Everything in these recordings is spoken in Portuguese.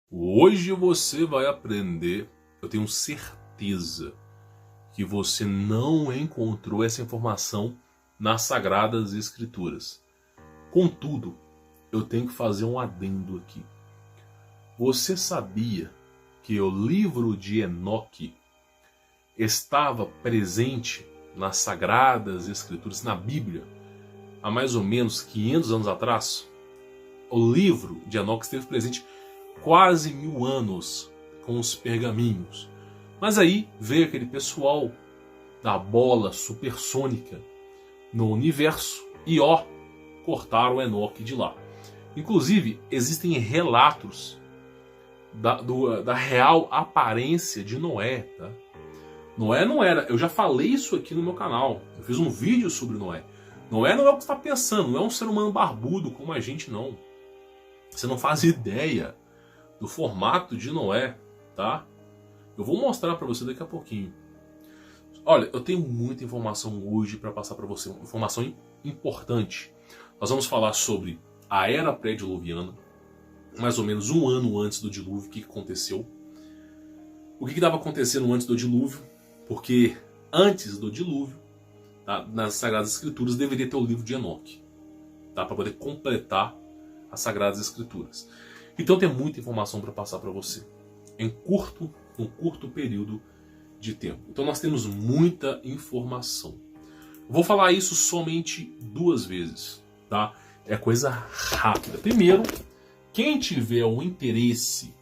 Hoje você vai aprender, eu tenho certeza que você não encontrou essa informação nas Sagradas Escrituras. Contudo, eu tenho que fazer um adendo aqui. Você sabia que o livro de Enoque estava presente nas Sagradas Escrituras, na Bíblia, há mais ou menos 500 anos atrás? O livro de Enoque esteve presente quase 1000 anos com os pergaminhos. Mas aí veio aquele pessoal da bola supersônica no universo e cortaram Enoque de lá. Inclusive, existem relatos da real aparência de Noé. Tá? Noé não era... Eu já falei isso aqui no meu canal. Eu fiz um vídeo sobre Noé. Noé não é o que você está pensando. Não é um ser humano barbudo como a gente, não. Você não faz ideia do formato de Noé, tá? Eu vou mostrar para você daqui a pouquinho. Olha, eu tenho muita informação hoje para passar para você, informação importante. Nós vamos falar sobre a era pré-diluviana, mais ou menos um ano antes do dilúvio, o que aconteceu. O que estava acontecendo antes do dilúvio, porque antes do dilúvio, tá, nas Sagradas Escrituras deveria ter o livro de Enoque, tá, para poder completar as Sagradas Escrituras. Então tem muita informação para passar para você em um curto período de tempo. Então nós temos muita informação. Vou falar isso somente 2 vezes, tá? É coisa rápida. Primeiro, quem tiver o interesse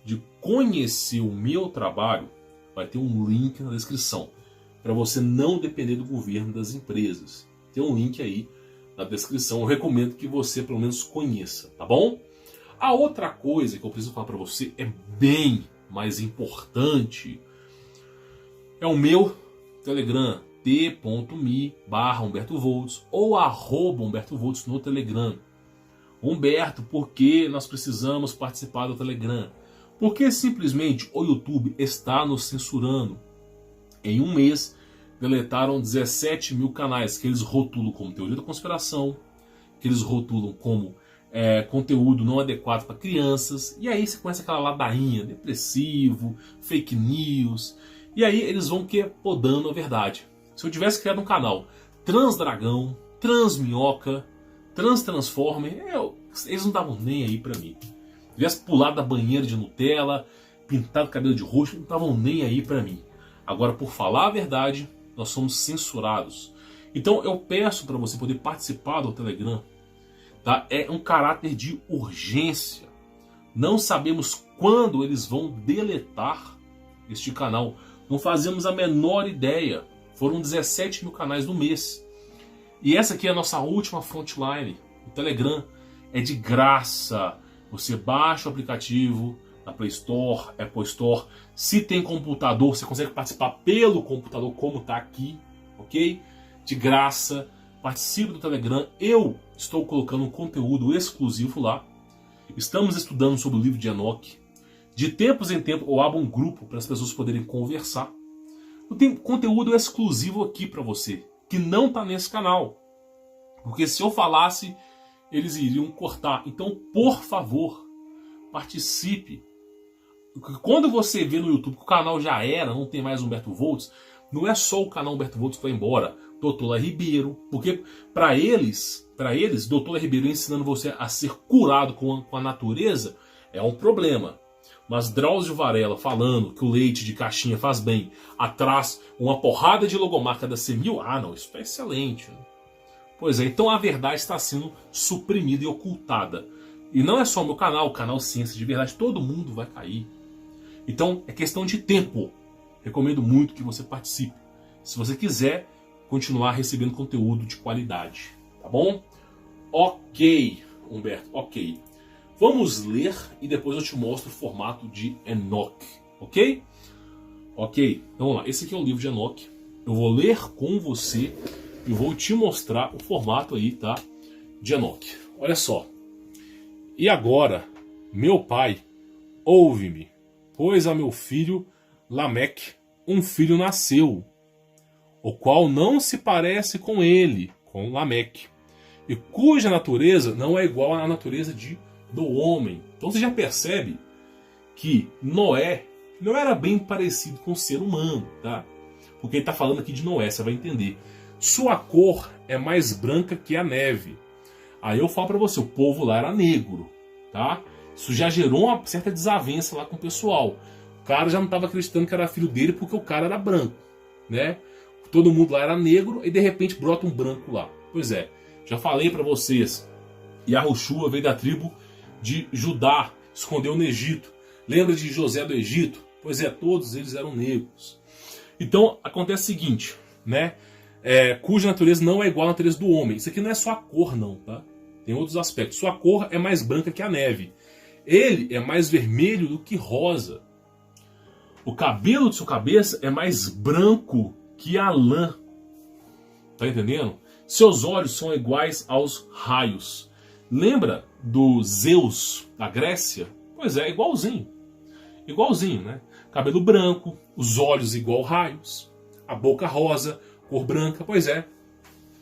de conhecer o meu trabalho, vai ter um link na descrição para você não depender do governo, das empresas. Tem um link aí na descrição. Eu recomendo que você pelo menos conheça, tá bom? A outra coisa que eu preciso falar para você é bem mais importante. É o meu Telegram, t.me/HumbertoVolts ou @HumbertoVolts no Telegram. Humberto, por que nós precisamos participar do Telegram? Porque simplesmente o YouTube está nos censurando. Em um mês, deletaram 17 mil canais que eles rotulam como teoria da conspiração, que eles rotulam como conteúdo não adequado para crianças. E aí você começa aquela ladainha, depressivo, fake news. E aí eles vão podando a verdade. Se eu tivesse criado um canal Transdragão, Transminhoca, Transformer, eles não estavam nem aí para mim. Se tivesse pulado da banheira de Nutella, pintado o cabelo de roxo, não estavam nem aí para mim. Agora, por falar a verdade, nós somos censurados. Então eu peço para você poder participar do Telegram. Tá? É um caráter de urgência. Não sabemos quando eles vão deletar este canal. Não fazemos a menor ideia. Foram 17 mil canais no mês. E essa aqui é a nossa última frontline. O Telegram é de graça. Você baixa o aplicativo na Play Store, Apple Store. Se tem computador, você consegue participar pelo computador, como está aqui, ok? De graça. Participe do Telegram. Eu estou colocando um conteúdo exclusivo lá. Estamos estudando sobre o livro de Enoque. De tempos em tempos eu abro um grupo para as pessoas poderem conversar. Eu tenho conteúdo exclusivo aqui para você, que não está nesse canal. Porque se eu falasse, eles iriam cortar. Então, por favor, participe. Quando você vê no YouTube que o canal já era, não tem mais Humberto Volts, não é só o canal Humberto Volts que vai embora. Dr. Lá Ribeiro, porque para eles, Dr. Lá Ribeiro ensinando você a ser curado com a natureza é um problema. Mas Drauzio Varela falando que o leite de caixinha faz bem, atrás uma porrada de logomarca da Semil, não, isso é excelente. Pois é, então a verdade está sendo suprimida e ocultada. E não é só o meu canal, o canal Ciência de Verdade, todo mundo vai cair. Então é questão de tempo. Recomendo muito que você participe. Se você quiser continuar recebendo conteúdo de qualidade, tá bom? Ok, Humberto, ok. Vamos ler e depois eu te mostro o formato de Enoque, ok? Ok, então vamos lá. Esse aqui é o livro de Enoque. Eu vou ler com você e vou te mostrar o formato aí, tá? De Enoque. Olha só. E agora, meu pai, ouve-me, pois a meu filho Lameque um filho nasceu, o qual não se parece com ele, com Lameque, e cuja natureza não é igual à natureza do homem. Então você já percebe que Noé não era bem parecido com o ser humano, tá? Porque ele está falando aqui de Noé, você vai entender. Sua cor é mais branca que a neve. Aí eu falo para você, o povo lá era negro, tá? Isso já gerou uma certa desavença lá com o pessoal. O cara já não estava acreditando que era filho dele porque o cara era branco, né? Todo mundo lá era negro e de repente brota um branco lá. Pois é, já falei para vocês. Yahushua veio da tribo de Judá, escondeu no Egito. Lembra de José do Egito? Pois é, todos eles eram negros. Então acontece o seguinte, né? Cuja natureza não é igual à natureza do homem. Isso aqui não é só a cor, não, tá? Tem outros aspectos. Sua cor é mais branca que a neve. Ele é mais vermelho do que rosa. O cabelo de sua cabeça é mais branco que a lã. Tá entendendo? Seus olhos são iguais aos raios. Lembra do Zeus da Grécia? Pois é, igualzinho. Igualzinho, né? Cabelo branco, os olhos igual raios, a boca rosa, cor branca. Pois é,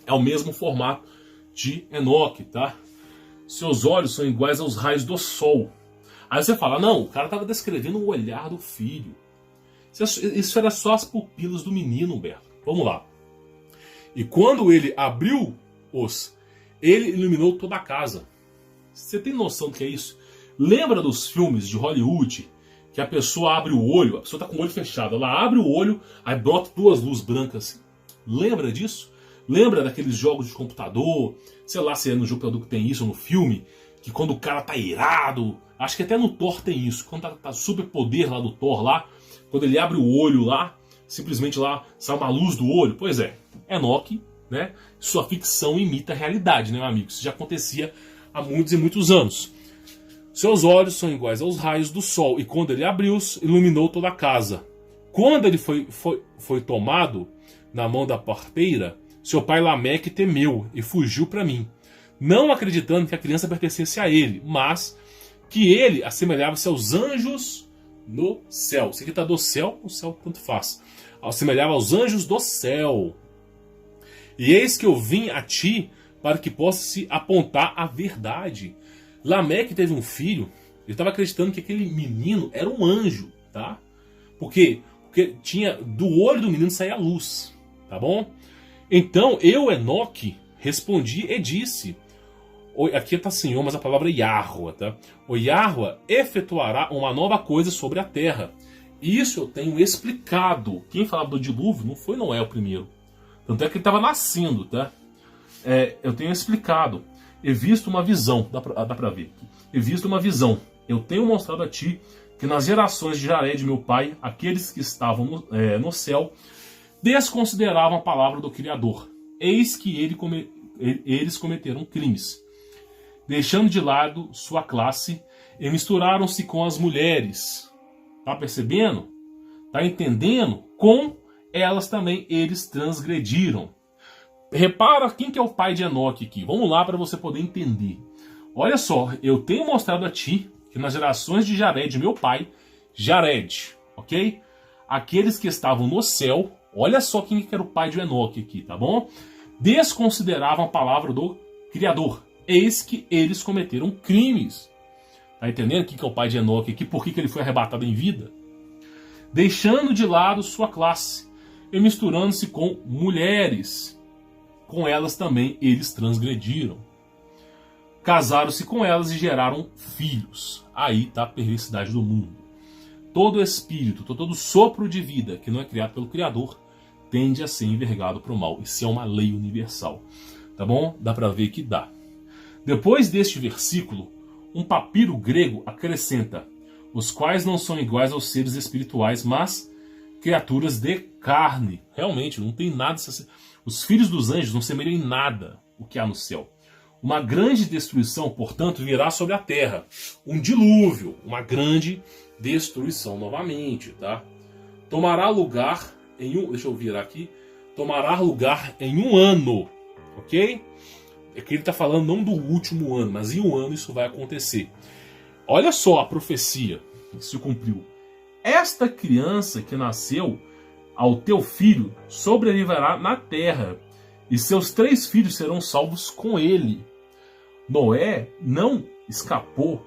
é o mesmo formato de Enoque, tá? Seus olhos são iguais aos raios do sol. Aí você fala, não, o cara estava descrevendo o olhar do filho. Isso era só as pupilas do menino, Humberto. Vamos lá. E quando ele abriu ele iluminou toda a casa. Você tem noção do que é isso? Lembra dos filmes de Hollywood que a pessoa abre o olho, a pessoa está com o olho fechado, ela abre o olho, aí brota duas luzes brancas. Lembra disso? Lembra daqueles jogos de computador? Sei lá se é no jogo que tem isso, ou no filme, que quando o cara tá irado, acho que até no Thor tem isso, quando tá super poder lá do Thor lá, quando ele abre o olho lá, simplesmente lá sai uma luz do olho. Pois é, Enoque, né? Sua ficção imita a realidade, né, meu amigo? Isso já acontecia há muitos e muitos anos. Seus olhos são iguais aos raios do sol, e quando ele abriu-os, iluminou toda a casa. Quando ele foi tomado na mão da parteira, seu pai Lameque temeu e fugiu para mim, não acreditando que a criança pertencesse a ele, mas que ele assemelhava-se aos anjos no céu. Isso aqui está do céu, o céu tanto faz. Assemelhava aos anjos do céu. E eis que eu vim a ti para que possa se apontar a verdade. Lameque teve um filho, ele estava acreditando que aquele menino era um anjo, tá? Porque tinha do olho do menino saía a luz, tá bom? Então eu, Enoque, respondi e disse, aqui está Senhor, mas a palavra é Yahua, tá? O Yahua efetuará uma nova coisa sobre a terra. Isso eu tenho explicado. Quem falava do dilúvio não foi Noé o primeiro. Tanto é que ele estava nascendo, tá? Eu tenho explicado. He visto uma visão, dá pra ver. He visto uma visão. Eu tenho mostrado a ti que nas gerações de Jared, meu pai, aqueles que estavam no céu, desconsideravam a palavra do Criador. Eis que eles cometeram crimes, deixando de lado sua classe e misturaram-se com as mulheres. Tá percebendo? Tá entendendo? Com elas também eles transgrediram. Repara quem que é o pai de Enoque aqui. Vamos lá para você poder entender. Olha só, eu tenho mostrado a ti que nas gerações de Jared, meu pai, Jared, ok? Aqueles que estavam no céu, olha só quem que era o pai de Enoque aqui, tá bom? Desconsideravam a palavra do Criador. Eis que eles cometeram crimes. Tá entendendo quem que é o pai de Enoque aqui? Por que ele foi arrebatado em vida? Deixando de lado sua classe e misturando-se com mulheres. Com elas também eles transgrediram. Casaram-se com elas e geraram filhos. Aí está a perversidade do mundo. Todo espírito, todo sopro de vida que não é criado pelo Criador tende a ser envergado para o mal. Isso é uma lei universal. Tá bom? Dá para ver que dá. Depois deste versículo, um papiro grego acrescenta: os quais não são iguais aos seres espirituais, mas criaturas de carne. Realmente, não tem nada. Os filhos dos anjos não semelham em nada o que há no céu. Uma grande destruição, portanto, virá sobre a terra. Um dilúvio, uma grande destruição novamente, tá? Tomará lugar em deixa eu virar aqui. Tomará lugar em um ano, ok? É que ele está falando não do último ano, mas em um ano isso vai acontecer. Olha só a profecia que se cumpriu. Esta criança que nasceu ao teu filho sobreviverá na terra, e seus 3 filhos serão salvos com ele. Noé não escapou,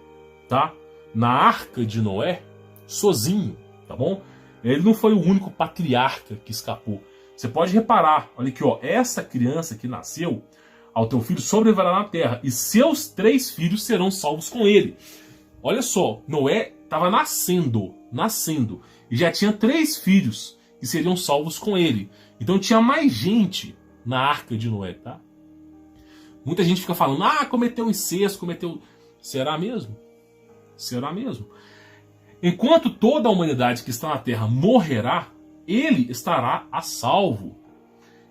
tá? Na arca de Noé, sozinho, tá bom? Ele não foi o único patriarca que escapou. Você pode reparar, olha aqui, ó, essa criança que nasceu ao teu filho sobreviverá na terra, e seus 3 filhos serão salvos com ele. Olha só, Noé estava nascendo, e já tinha 3 filhos que seriam salvos com ele. Então tinha mais gente na arca de Noé, tá? Muita gente fica falando, cometeu incesto, cometeu... Será mesmo? Será mesmo? Enquanto toda a humanidade que está na terra morrerá, ele estará a salvo,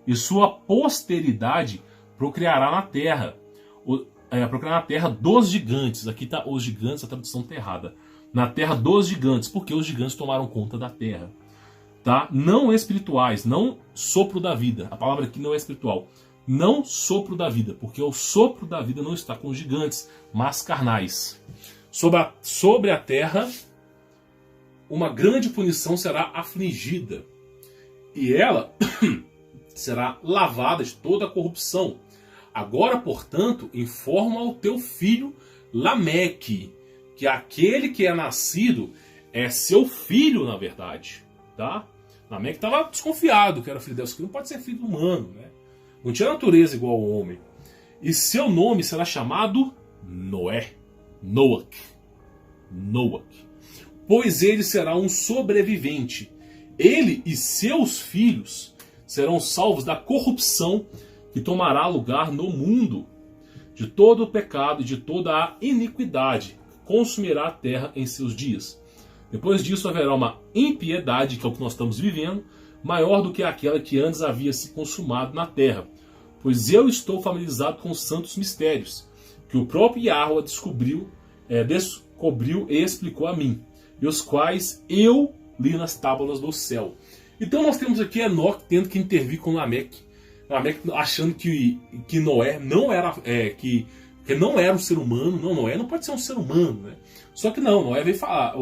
e sua posteridade procriará na terra. Procriará na terra dos gigantes. Aqui está os gigantes, a tradução está errada. Na terra dos gigantes, porque os gigantes tomaram conta da terra. Tá? Não espirituais, não sopro da vida. A palavra aqui não é espiritual. Não sopro da vida, porque o sopro da vida não está com os gigantes, mas carnais. Sobre a terra, uma grande punição será afligida, e ela será lavada de toda a corrupção. Agora, portanto, informa ao teu filho Lameque, que aquele que é nascido é seu filho, na verdade. Tá? Lameque estava desconfiado que era filho de Deus, que não pode ser filho humano, né? Não tinha natureza igual ao homem. E seu nome será chamado Noé. Noach. Pois ele será um sobrevivente. Ele e seus filhos serão salvos da corrupção que tomará lugar no mundo, de todo o pecado e de toda a iniquidade que consumirá a terra em seus dias. Depois disso haverá uma impiedade, que é o que nós estamos vivendo, maior do que aquela que antes havia se consumado na terra. Pois eu estou familiarizado com os santos mistérios, que o próprio Yahweh descobriu e explicou a mim, e os quais eu li nas tábuas do céu. Então nós temos aqui Enoque tendo que intervir com Lameque, achando que Noé não era, que não era um ser humano. Não, Noé não pode ser um ser humano, né? Só que não, Noé veio falar,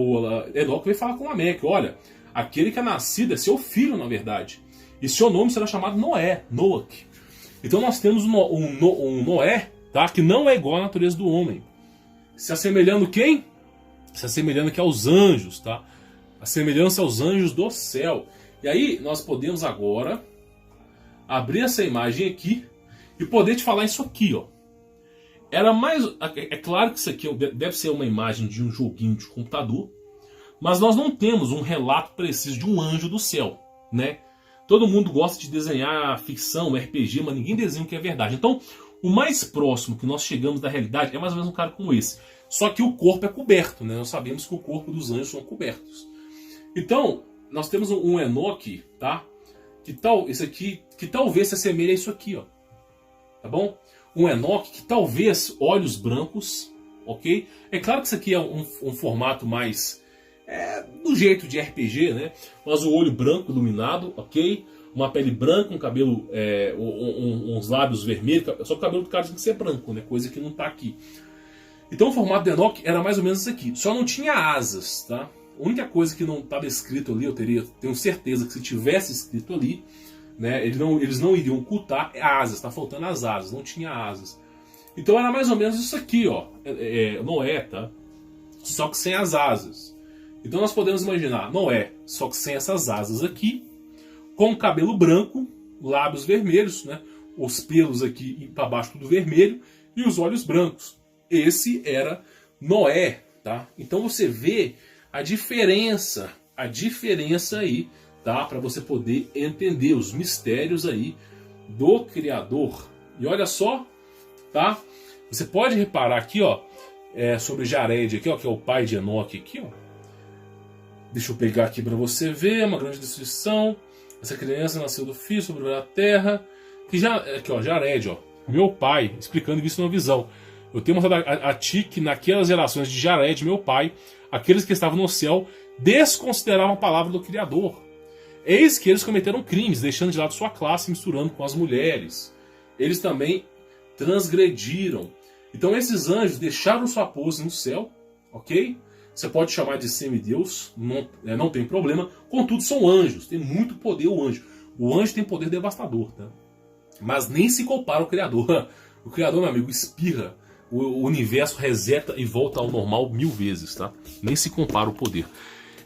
Enoque veio falar com Lameque, olha, aquele que é nascido é seu filho, na verdade, e seu nome será chamado Noé, Noach. Então nós temos um Noé, tá, que não é igual à natureza do homem, se assemelhando quem? Se assemelhando aqui aos anjos, tá? A semelhança aos anjos do céu. E aí nós podemos agora abrir essa imagem aqui e poder te falar isso aqui, ó. Era mais, é claro que isso aqui deve ser uma imagem de um joguinho de computador, mas nós não temos um relato preciso de um anjo do céu, né? Todo mundo gosta de desenhar ficção, RPG, mas ninguém desenha o que é verdade. Então, o mais próximo que nós chegamos da realidade é mais ou menos um cara como esse. Só que o corpo é coberto, né? Nós sabemos que o corpo dos anjos são cobertos. Então, nós temos um Enoque, tá? Esse aqui, que talvez se assemelhe a isso aqui, ó. Tá bom? Um Enoque que talvez olhos brancos, ok? É claro que isso aqui é um formato mais do jeito de RPG, né? Mas o olho branco iluminado, ok? Uma pele branca, um cabelo, uns lábios vermelhos. Só que o cabelo do cara tem que ser branco, né? Coisa que não tá aqui. Então o formato de Enoque era mais ou menos isso aqui. Só não tinha asas, tá? A única coisa que não estava escrito ali, tenho certeza que se tivesse escrito ali, né, eles não iriam ocultar asas, tá faltando as asas, não tinha asas. Então era mais ou menos isso aqui, ó, Noé, tá? Só que sem as asas. Então nós podemos imaginar Noé, só que sem essas asas aqui, com cabelo branco, lábios vermelhos, né, os pelos aqui para baixo tudo vermelho e os olhos brancos. Esse era Noé, tá? Então você vê a diferença aí, tá? Para você poder entender os mistérios aí do Criador. E olha só, tá? Você pode reparar aqui, ó, sobre Jared aqui, ó, que é o pai de Enoque aqui, ó. Deixa eu pegar aqui para você ver, uma grande destruição. Essa criança nasceu do filho sobre a terra. Aqui, ó, Jared, ó, meu pai, explicando isso numa visão. Eu tenho mostrado a ti que naquelas gerações de Jared, meu pai, aqueles que estavam no céu desconsideravam a palavra do Criador. Eis que eles cometeram crimes, deixando de lado sua classe, misturando com as mulheres. Eles também transgrediram. Então esses anjos deixaram sua pose no céu, ok? Você pode chamar de semideus, não tem problema. Contudo, são anjos, tem muito poder o anjo. O anjo tem poder devastador, tá? Mas nem se compara ao Criador. O Criador, meu amigo, espirra. O universo reseta e volta ao normal 1000 vezes, tá? Nem se compara o poder.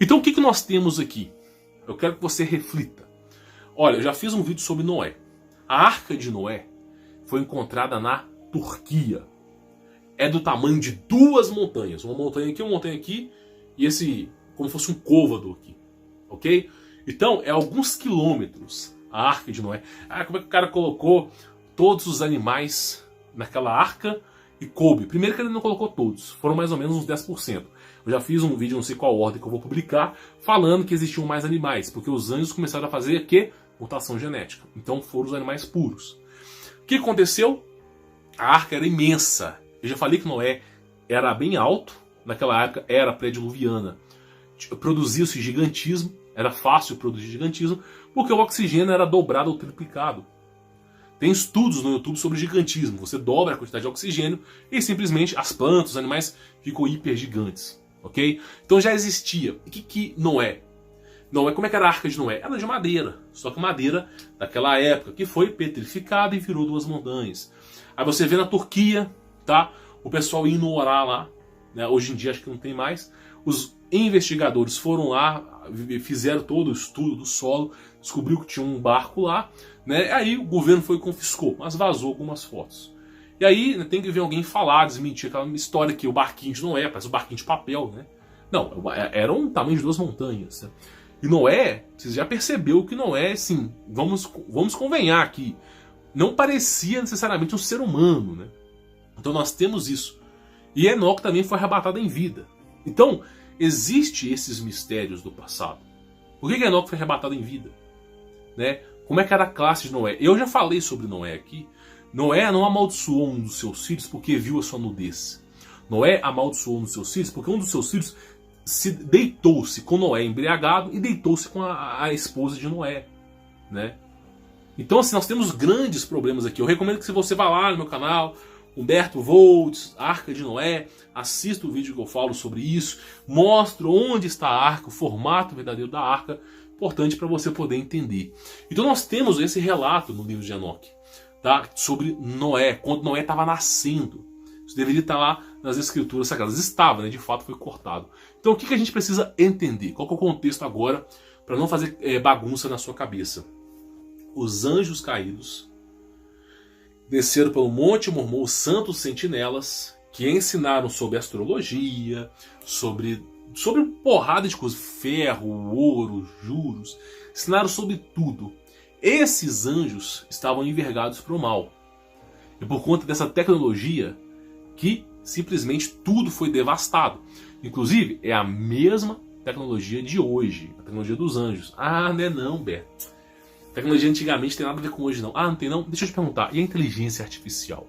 Então o que nós temos aqui? Eu quero que você reflita. Olha, eu já fiz um vídeo sobre Noé. A Arca de Noé foi encontrada na Turquia. É do tamanho de 2 montanhas. Uma montanha aqui e esse, como fosse um côvado aqui. Ok? Então, é alguns quilômetros a Arca de Noé. Ah, como é que o cara colocou todos os animais naquela arca e coube? Primeiro que ele não colocou todos. Foram mais ou menos uns 10%. Eu já fiz um vídeo, não sei qual ordem que eu vou publicar, falando que existiam mais animais. Porque os anjos começaram a fazer o quê? Mutação genética. Então foram os animais puros. O que aconteceu? A arca era imensa. Eu já falei que Noé era bem alto. Naquela época era pré-diluviana. Produzia-se gigantismo. Era fácil produzir gigantismo. Porque o oxigênio era dobrado ou triplicado. Tem estudos no YouTube sobre gigantismo. Você dobra a quantidade de oxigênio e simplesmente as plantas, os animais ficam hiper gigantes. Ok? Então já existia. E o que Noé? Noé, como é que era a Arca de Noé? Era de madeira. Só que madeira daquela época, que foi petrificada e virou 2 montanhas. Aí você vê na Turquia, tá? O pessoal indo orar lá. Né? Hoje em dia acho que não tem mais. Os investigadores foram lá, fizeram todo o estudo do solo, descobriu que tinha um barco lá, né? Aí o governo foi e confiscou, mas vazou algumas fotos. E aí, né, tem que ver alguém falar, desmentir aquela história que o barquinho de Noé, parece um barquinho de papel, né? Não, era um tamanho de 2 montanhas. Né? E Noé, você já percebeu que Noé, assim, vamos convenhar aqui, não parecia necessariamente um ser humano, né? Então nós temos isso. E Enoque também foi arrebatado em vida. Então, existem esses mistérios do passado. Por que Enoque foi arrebatado em vida? Né? Como é que era a classe de Noé? Eu já falei sobre Noé aqui. Noé não amaldiçoou um dos seus filhos porque viu a sua nudez. Noé amaldiçoou um dos seus filhos porque um dos seus filhos deitou-se com Noé embriagado e deitou-se com a esposa de Noé. Né? Então assim, nós temos grandes problemas aqui. Eu recomendo que você vá lá no meu canal, Humberto Volts, Arca de Noé, assista o vídeo que eu falo sobre isso, mostro onde está a arca, o formato verdadeiro da arca, importante para você poder entender. Então nós temos esse relato no livro de Enoque, tá? Sobre Noé, quando Noé estava nascendo. Isso deveria estar lá nas escrituras sagradas. Estava, né? De fato foi cortado. Então o que a gente precisa entender? Qual que é o contexto agora para não fazer bagunça na sua cabeça? Os anjos caídos desceram pelo Monte Mormon, os santos sentinelas, que ensinaram sobre astrologia, sobre porrada de coisas, ferro, ouro, juros, ensinaram sobre tudo. Esses anjos estavam envergados para o mal. E por conta dessa tecnologia que simplesmente tudo foi devastado. Inclusive, é a mesma tecnologia de hoje, a tecnologia dos anjos. Ah, não é não, Beto. A tecnologia antigamente tem nada a ver com hoje, não. Ah, não tem não? Deixa eu te perguntar. E a inteligência artificial?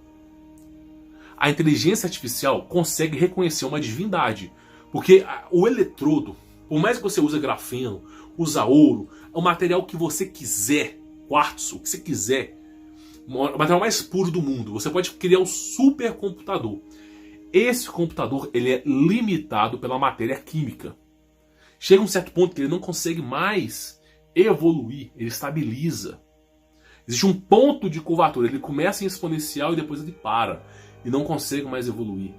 A inteligência artificial consegue reconhecer uma divindade. Porque o eletrodo, por mais que você use grafeno, usa ouro, o material que você quiser, quartzo, o que você quiser, o material mais puro do mundo, você pode criar um supercomputador. Esse computador ele é limitado pela matéria química. Chega um certo ponto que ele não consegue mais evoluir, ele estabiliza. Existe um ponto de curvatura, ele começa em exponencial e depois ele para. E não consegue mais evoluir.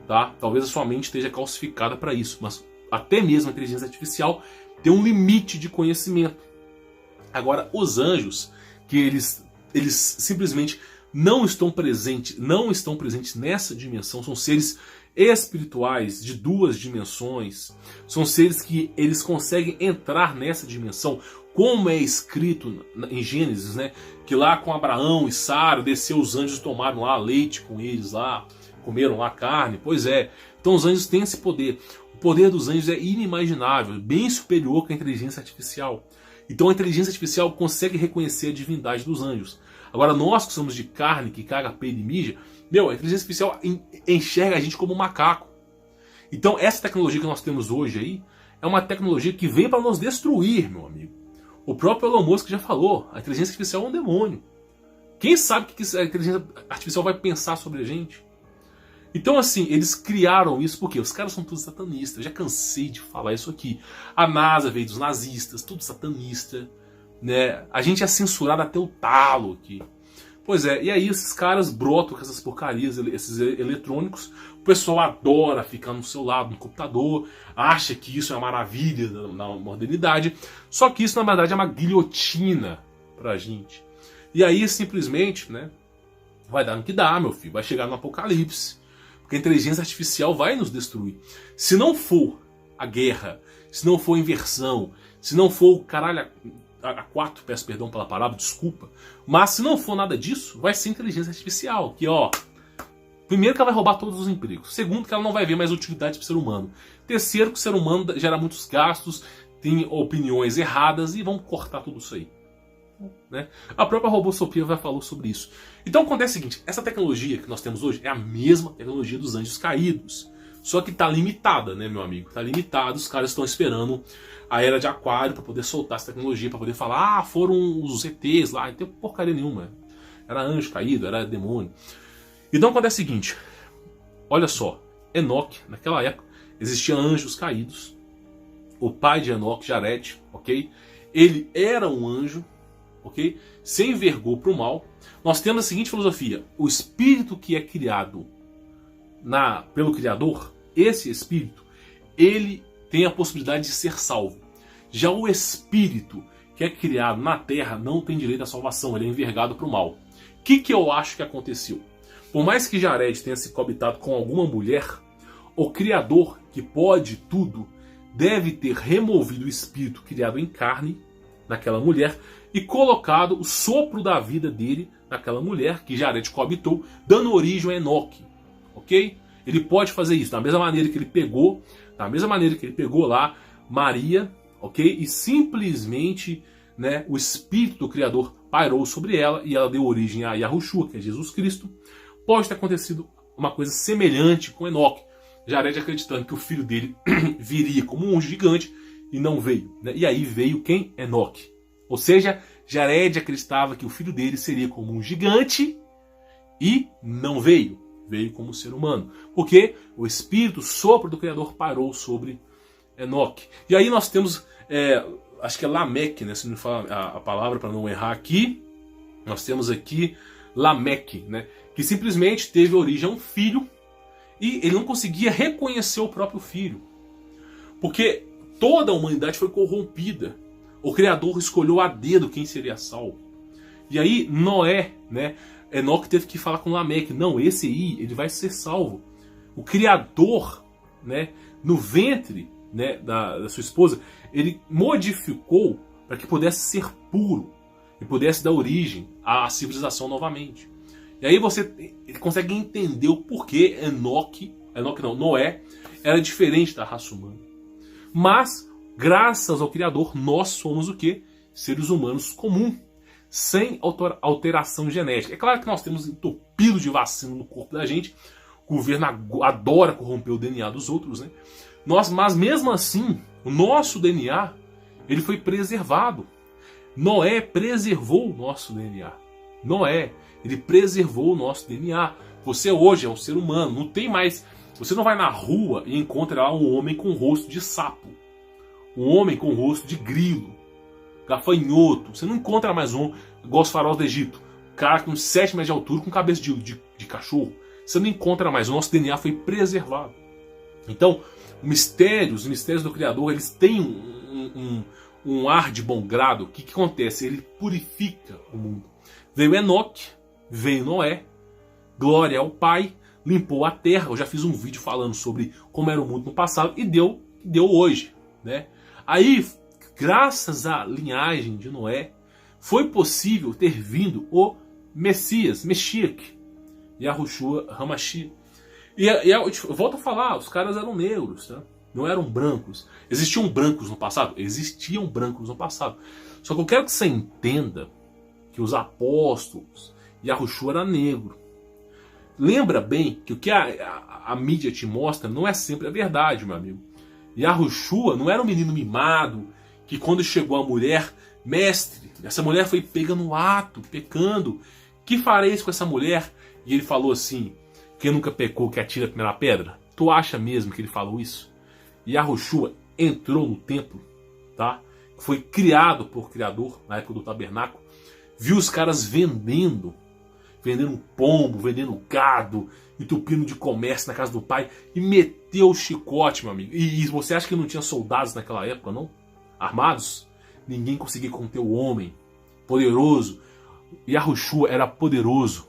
Tá? Talvez a sua mente esteja calcificada para isso, mas até mesmo a inteligência artificial tem um limite de conhecimento. Agora, os anjos, que eles simplesmente não estão presentes nessa dimensão, são seres espirituais de 2 dimensões, são seres que eles conseguem entrar nessa dimensão, como é escrito em Gênesis, né? Que lá com Abraão e Sara desceu os anjos e tomaram lá leite com eles lá, comeram lá carne. Pois é, então os anjos têm esse poder. O poder dos anjos é inimaginável, bem superior que a inteligência artificial. Então a inteligência artificial consegue reconhecer a divindade dos anjos. Agora nós que somos de carne, que caga, peido e mija, a inteligência artificial enxerga a gente como um macaco. Então essa tecnologia que nós temos hoje aí é uma tecnologia que vem para nos destruir, meu amigo. O próprio Elon Musk já falou, a inteligência artificial é um demônio. Quem sabe o que a inteligência artificial vai pensar sobre a gente? Então assim, eles criaram isso porque os caras são todos satanistas. Eu já cansei de falar isso aqui. A NASA veio dos nazistas, tudo satanista, né? A gente é censurado até o talo aqui. Pois é, e aí esses caras brotam com essas porcarias, esses eletrônicos, pessoal adora ficar no seu lado, no computador, acha que isso é uma maravilha na modernidade, só que isso na verdade é uma guilhotina pra gente. E aí simplesmente, né, vai dar no que dá, meu filho, vai chegar no apocalipse, porque a inteligência artificial vai nos destruir. Se não for a guerra, se não for a inversão, se não for o caralho a quatro, peço perdão pela palavra, desculpa, mas se não for nada disso, vai ser inteligência artificial, que ó, primeiro que ela vai roubar todos os empregos, segundo que ela não vai ver mais utilidade para o ser humano, terceiro que o ser humano gera muitos gastos, tem opiniões erradas e vamos cortar tudo isso aí. Né? A própria Robosofia já falou sobre isso. Então acontece o seguinte, essa tecnologia que nós temos hoje é a mesma tecnologia dos anjos caídos, só que está limitada, né, meu amigo? Está limitada, os caras estão esperando a Era de Aquário para poder soltar essa tecnologia, para poder falar, ah, foram os ETs lá, não tem porcaria nenhuma. Era anjo caído, era demônio. Então acontece o seguinte, olha só, Enoque, naquela época, existiam anjos caídos, o pai de Enoque, Jared, ok? Ele era um anjo, ok? Se envergou para o mal. Nós temos a seguinte filosofia, o espírito que é criado pelo Criador, esse espírito, ele tem a possibilidade de ser salvo. Já o espírito que é criado na Terra não tem direito à salvação, ele é envergado para o mal. O que eu acho que aconteceu? Por mais que Jared tenha se coabitado com alguma mulher, o Criador, que pode tudo, deve ter removido o espírito criado em carne naquela mulher e colocado o sopro da vida dele naquela mulher que Jared coabitou, dando origem a Enoque. Ok? Ele pode fazer isso da mesma maneira que ele pegou, lá Maria, ok? E simplesmente, né, o espírito do Criador pairou sobre ela e ela deu origem a Yahushua, que é Jesus Cristo. Pode ter acontecido uma coisa semelhante com Enoque, Jared acreditando que o filho dele viria como um gigante e não veio, né? E aí veio quem? Enoque. Ou seja, Jared acreditava que o filho dele seria como um gigante e não veio. Veio como ser humano. Porque o espírito, o sopro do Criador parou sobre Enoque. E aí nós temos, acho que é Lameque, né? Se não me fala a palavra para não errar aqui. Nós temos aqui Lameque, né? Que simplesmente teve origem a um filho e ele não conseguia reconhecer o próprio filho. Porque toda a humanidade foi corrompida. O Criador escolheu a dedo quem seria salvo. E aí Noé, né? Enoque teve que falar com Lameque. Não, esse aí, ele vai ser salvo. O Criador, né? No ventre, né, da sua esposa, ele modificou para que pudesse ser puro e pudesse dar origem à civilização novamente. E aí ele consegue entender o porquê Noé era diferente da raça humana. Mas, graças ao Criador, nós somos o quê? Seres humanos comuns, sem alteração genética. É claro que nós temos entupido de vacina no corpo da gente, o governo adora corromper o DNA dos outros, né? Mas mesmo assim, o nosso DNA ele foi preservado. Noé preservou o nosso DNA. Noé, ele preservou o nosso DNA. Você hoje é um ser humano, não tem mais... Você não vai na rua e encontra lá um homem com rosto de sapo. Um homem com rosto de grilo. Gafanhoto. Você não encontra mais um igual os faraós do Egito. Cara com 7 metros de altura com cabeça de cachorro. Você não encontra mais. O nosso DNA foi preservado. Então, os mistérios do Criador, eles têm um ar de bom grado. O que acontece? Ele purifica o mundo. Veio Enoque, veio Noé, glória ao Pai, limpou a terra. Eu já fiz um vídeo falando sobre como era o mundo no passado e deu hoje, né? Aí, graças à linhagem de Noé, foi possível ter vindo o Messias, Meshiach, Yahushua Hamashi. E eu volto a falar, os caras eram negros, tá? Não eram brancos. Existiam brancos no passado? Existiam brancos no passado. Só que eu quero que você entenda que os apóstolos, Yahushua era negro. Lembra bem que o que a mídia te mostra não é sempre a verdade, meu amigo. Yahushua não era um menino mimado que quando chegou a mulher, mestre, essa mulher foi pega no ato, pecando. Que fareis com essa mulher? E ele falou assim, quem nunca pecou que atira a primeira pedra? Tu acha mesmo que ele falou isso? Yahushua entrou no templo, tá? Foi criado por Criador na época do tabernáculo. Viu os caras vendendo pombo, vendendo gado, entupindo de comércio na casa do pai e meteu o chicote, meu amigo. E você acha que não tinha soldados naquela época, não? Armados? Ninguém conseguia conter o homem poderoso. Yahushua era poderoso,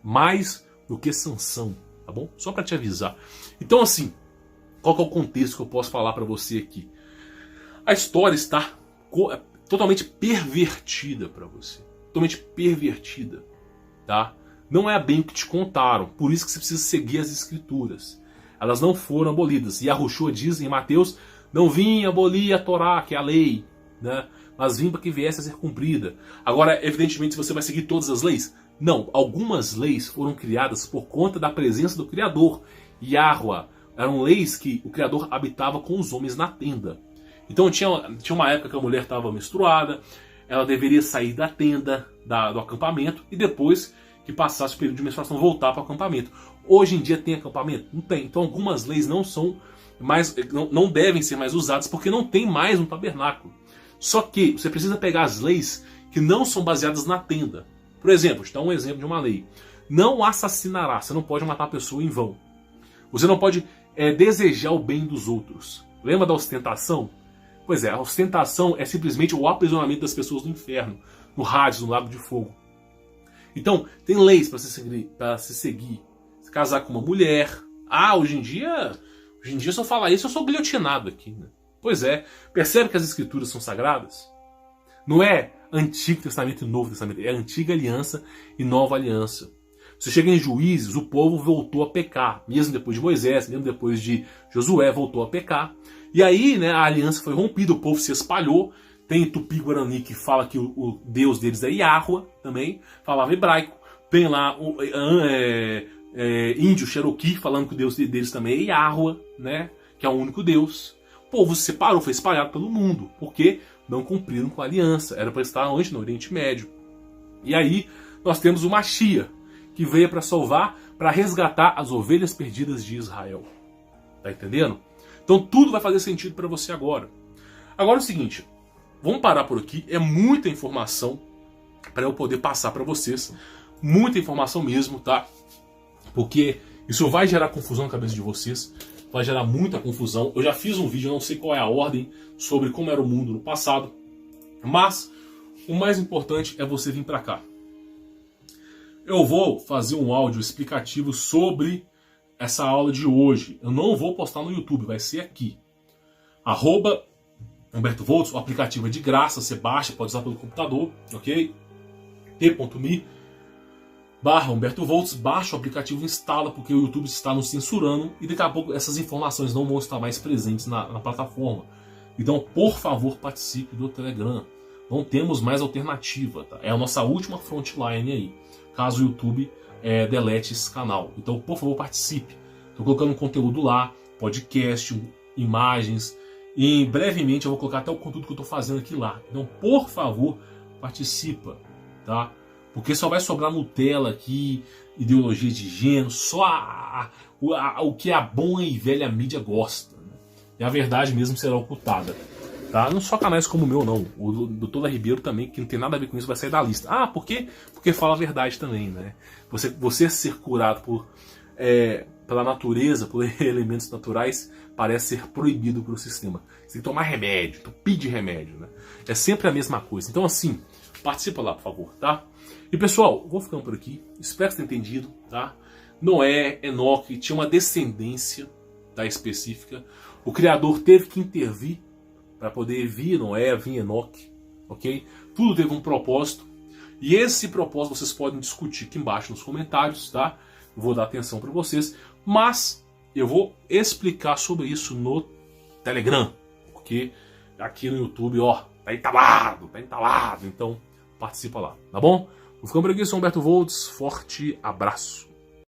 mais do que Sansão, tá bom? Só para te avisar. Então assim, qual que é o contexto que eu posso falar para você aqui? A história está totalmente pervertida para você. Totalmente pervertida, tá? Não é bem o que te contaram. Por isso que você precisa seguir as escrituras. Elas não foram abolidas. Yahushua diz em Mateus, não vim abolir a Torá, que é a lei, né? Mas vim para que viesse a ser cumprida. Agora, evidentemente, você vai seguir todas as leis? Não. Algumas leis foram criadas por conta da presença do Criador. Yahuwah. Eram leis que o Criador habitava com os homens na tenda. Então tinha uma época que a mulher estava menstruada, ela deveria sair da tenda, do acampamento, e depois que passasse o período de menstruação voltar para o acampamento. Hoje em dia tem acampamento? Não tem. Então algumas leis não devem ser mais usadas porque não tem mais um tabernáculo. Só que você precisa pegar as leis que não são baseadas na tenda. Por exemplo, vou dar um exemplo de uma lei. Não assassinará. Você não pode matar a pessoa em vão. Você não pode desejar o bem dos outros. Lembra da ostentação? Pois é, a ostentação é simplesmente o aprisionamento das pessoas no inferno, no Hades, no lago de fogo. Então, tem leis para se seguir. Se casar com uma mulher. Hoje em dia, se eu falar isso, eu sou guilhotinado aqui, né? Pois é, percebe que as escrituras são sagradas? Não é Antigo Testamento e Novo Testamento, é Antiga Aliança e Nova Aliança. Você chega em Juízes, o povo voltou a pecar. Mesmo depois de Moisés, mesmo depois de Josué, voltou a pecar. E aí, né, a aliança foi rompida, o povo se espalhou. Tem Tupi-Guarani que fala que o Deus deles é Yahuwah, também, falava hebraico. Tem lá o índio Cherokee falando que o Deus deles também é Yahuwah, né, que é o único Deus. O povo se separou, foi espalhado pelo mundo, porque não cumpriram com a aliança. Era para estar onde? No Oriente Médio. E aí nós temos o Mashiach, que veio para salvar, para resgatar as ovelhas perdidas de Israel. Tá entendendo? Então tudo vai fazer sentido para você agora. Agora é o seguinte, vamos parar por aqui. É muita informação para eu poder passar para vocês. Muita informação mesmo, tá? Porque isso vai gerar confusão na cabeça de vocês. Vai gerar muita confusão. Eu já fiz um vídeo, eu não sei qual é a ordem, sobre como era o mundo no passado. Mas o mais importante é você vir para cá. Eu vou fazer um áudio explicativo sobre essa aula de hoje. Eu não vou postar no YouTube, vai ser aqui. @Humberto Volts, o aplicativo é de graça, você baixa, pode usar pelo computador, ok? t.me/Humberto Volts, baixa o aplicativo, instala, porque o YouTube está nos censurando e daqui a pouco essas informações não vão estar mais presentes na plataforma. Então, por favor, participe do Telegram. Não temos mais alternativa, tá? É a nossa última frontline aí, caso o YouTube delete esse canal. Então, por favor, participe. Estou colocando conteúdo lá, podcast, imagens, e brevemente eu vou colocar até o conteúdo que eu estou fazendo aqui lá. Então, por favor, participa, tá? Porque só vai sobrar Nutella aqui, ideologia de gênero, só o que a boa e velha mídia gosta, né? E a verdade mesmo será ocultada. Tá? Não só canais como o meu, não. O Dr. Ribeiro também, que não tem nada a ver com isso, vai sair da lista. Por quê? Porque fala a verdade também, né? Você ser curado pela natureza, por elementos naturais, parece ser proibido pelo sistema. Você tem que tomar remédio, pedir remédio, né? É sempre a mesma coisa. Então, assim, participa lá, por favor, tá? E, pessoal, vou ficando por aqui. Espero que você tenha entendido, tá? Noé, Enoque, tinha uma descendência, tá, específica. O Criador teve que intervir para poder vir Noé, vir Enoque, ok? Tudo teve um propósito. E esse propósito vocês podem discutir aqui embaixo nos comentários, tá? Eu vou dar atenção para vocês. Mas eu vou explicar sobre isso no Telegram. Porque aqui no YouTube, ó, tá entalado. Então participa lá, tá bom? Vou ficando por aqui, sou Humberto Volts. Forte abraço.